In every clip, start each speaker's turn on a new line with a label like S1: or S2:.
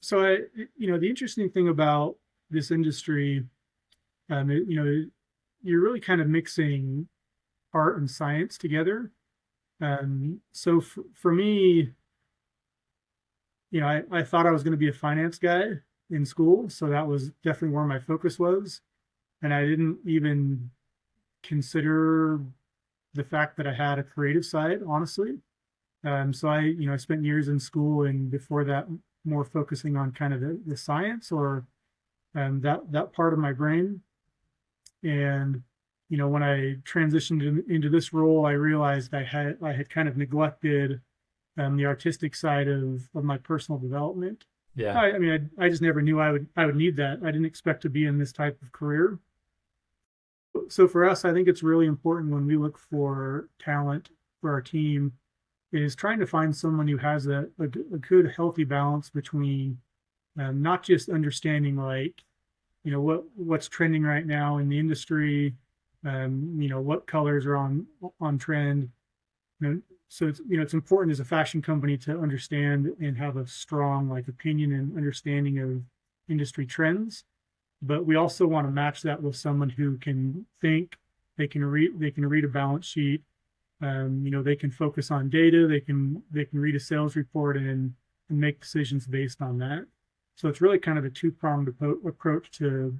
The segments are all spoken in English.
S1: So the interesting thing about this industry, you're really kind of mixing art and science together. So for me, I thought I was going to be a finance guy in school, so that was definitely where my focus was, and I didn't even consider the fact that I had a creative side, honestly. So I spent years in school, and before that, more focusing on kind of the science or that part of my brain. And when I transitioned into this role, I realized I had kind of neglected the artistic side of my personal development.
S2: Yeah.
S1: I just never knew I would need that. I didn't expect to be in this type of career. So for us, I think it's really important when we look for talent for our team is trying to find someone who has a good, healthy balance between not just understanding like what's trending right now in the industry, what colors are on trend. So it's important as a fashion company to understand and have a strong like opinion and understanding of industry trends, but we also want to match that with someone who can think, they can read a balance sheet, they can focus on data, they can read a sales report and make decisions based on that. So it's really kind of a two-pronged approach to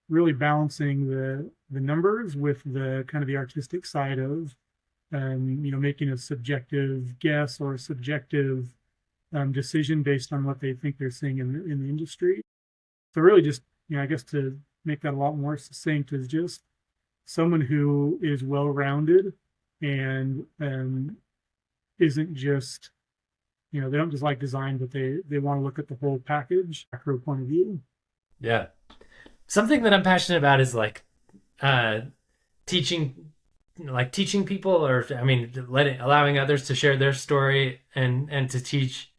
S1: really balancing the numbers with the kind of the artistic side of making a subjective guess or a subjective decision based on what they think they're seeing in the industry. So really just, I guess to make that a lot more succinct is just someone who is well-rounded and isn't just, they don't just like design, but they want to look at the whole package, macro point of view.
S2: Yeah. Something that I'm passionate about is uh teaching teaching people, or I mean letting allowing others to share their story and to teach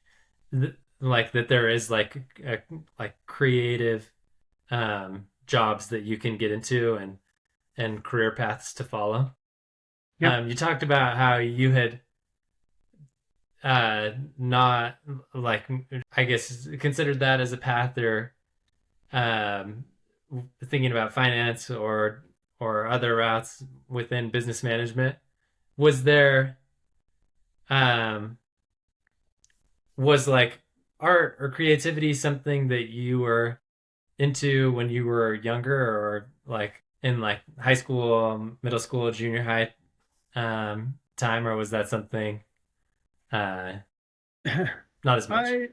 S2: that there is like creative jobs that you can get into and career paths to follow.
S1: Yep.
S2: You talked about how you had not like I guess considered that as a path, or um thinking about finance or other routes within business management. Was there um was like art or creativity something that you were into when you were younger, or like in like high school, middle school, junior high time, or was that something uh not as much?
S1: I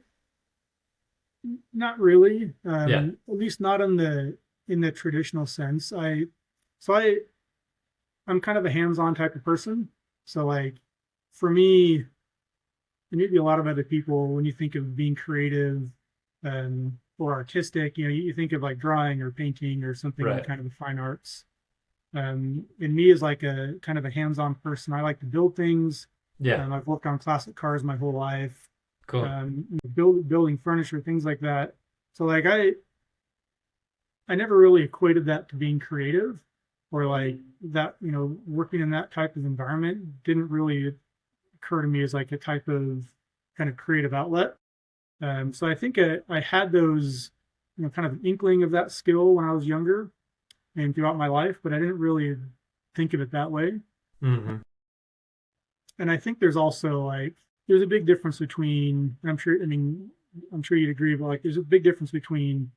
S1: Not really,
S2: Yeah.
S1: at least not in the traditional sense. So I'm kind of a hands-on type of person. So like for me, and maybe a lot of other people, when you think of being creative or artistic, you think of like drawing or painting or something in
S2: Right.
S1: kind of the fine arts. And me as like a kind of a hands-on person, I like to build things.
S2: Yeah.
S1: I've worked on classic cars my whole life,
S2: Cool.
S1: building furniture, things like that. So like I never really equated that to being creative or like that, working in that type of environment didn't really occur to me as like a type of kind of creative outlet. So I think I had those, kind of an inkling of that skill when I was younger and throughout my life, but I didn't really think of it that way.
S2: Hmm.
S1: And I think there's also like there's a big difference between, and I'm sure you'd agree, but like there's a big difference between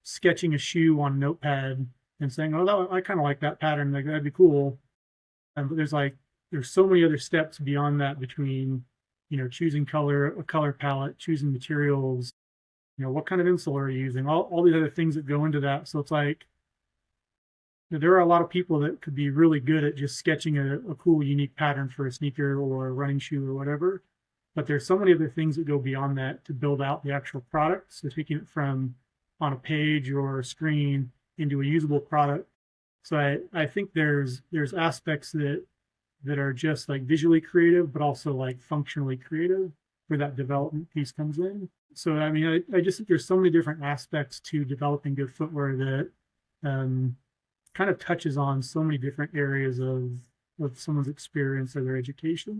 S1: sketching a shoe on a notepad and saying, "Oh, I kind of like that pattern. Like that'd be cool." But there's so many other steps beyond that between, choosing a color palette, choosing materials, what kind of insole are you using, all these other things that go into that. So it's like there are a lot of people that could be really good at just sketching a cool, unique pattern for a sneaker or a running shoe or whatever. But there's so many other things that go beyond that to build out the actual product. So taking it from on a page or a screen into a usable product. So I think there's aspects that are just like visually creative, but also like functionally creative where that development piece comes in. So I just think there's so many different aspects to developing good footwear that um, kind of touches on so many different areas of someone's experience or their education.